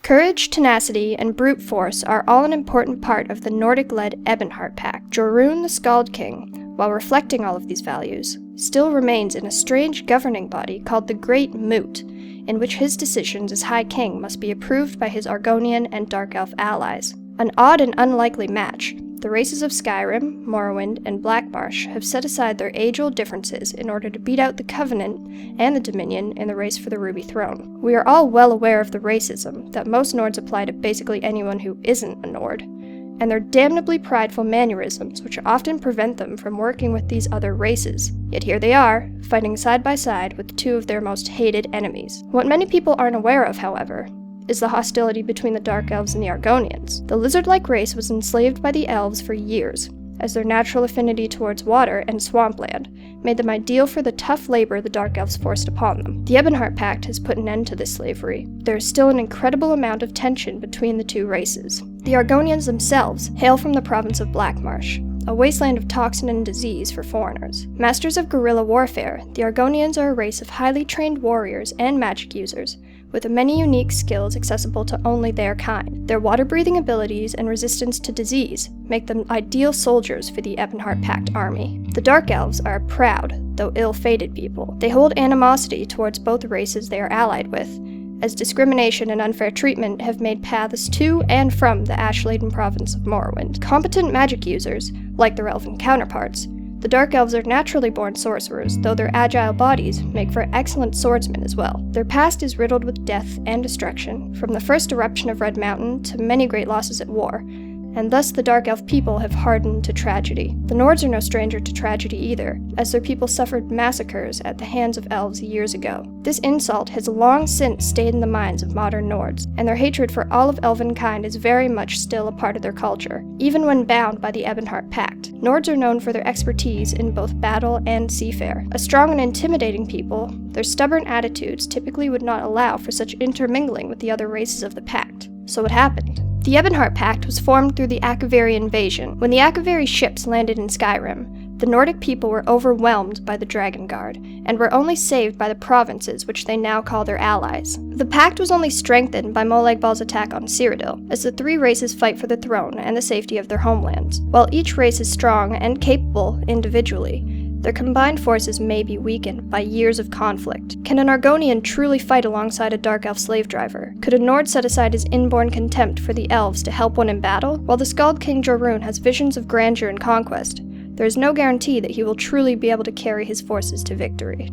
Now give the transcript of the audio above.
Courage, tenacity, and brute force are all an important part of the Nordic-led Ebonheart Pact. Jorunn the Skald King, while reflecting all of these values, still remains in a strange governing body called the Great Moot, in which his decisions as High King must be approved by his Argonian and Dark Elf allies. An odd and unlikely match, the races of Skyrim, Morrowind, and Blackmarsh have set aside their age-old differences in order to beat out the Covenant and the Dominion in the race for the Ruby Throne. We are all well aware of the racism that most Nords apply to basically anyone who isn't a Nord, and their damnably prideful mannerisms which often prevent them from working with these other races. Yet here they are, fighting side by side with two of their most hated enemies. What many people aren't aware of, however, is the hostility between the Dark Elves and the Argonians. The lizard-like race was enslaved by the Elves for years, as their natural affinity towards water and swampland made them ideal for the tough labor the Dark Elves forced upon them. The Ebonheart Pact has put an end to this slavery. There is still an incredible amount of tension between the two races. The Argonians themselves hail from the province of Blackmarsh, a wasteland of toxin and disease for foreigners. Masters of guerrilla warfare, the Argonians are a race of highly trained warriors and magic users, with many unique skills accessible to only their kind. Their water-breathing abilities and resistance to disease make them ideal soldiers for the Ebonheart Pact army. The Dark Elves are a proud, though ill-fated people. They hold animosity towards both races they are allied with, as discrimination and unfair treatment have made paths to and from the ash-laden province of Morrowind. Competent magic users, like their elven counterparts, the Dark Elves are naturally born sorcerers, though their agile bodies make for excellent swordsmen as well. Their past is riddled with death and destruction, from the first eruption of Red Mountain to many great losses at war, and thus the Dark Elf people have hardened to tragedy. The Nords are no stranger to tragedy either, as their people suffered massacres at the hands of Elves years ago. This insult has long since stayed in the minds of modern Nords, and their hatred for all of elvenkind is very much still a part of their culture, even when bound by the Ebonheart Pact. Nords are known for their expertise in both battle and seafare. A strong and intimidating people, their stubborn attitudes typically would not allow for such intermingling with the other races of the Pact. So what happened? The Ebonheart Pact was formed through the Akaviri invasion. When the Akaviri ships landed in Skyrim, the Nordic people were overwhelmed by the Dragon Guard, and were only saved by the provinces which they now call their allies. The pact was only strengthened by Molag Bal's attack on Cyrodiil, as the three races fight for the throne and the safety of their homelands. While each race is strong and capable individually, their combined forces may be weakened by years of conflict. Can an Argonian truly fight alongside a Dark Elf slave driver? Could a Nord set aside his inborn contempt for the Elves to help one in battle? While the Skald King Jorunn has visions of grandeur and conquest, there is no guarantee that he will truly be able to carry his forces to victory.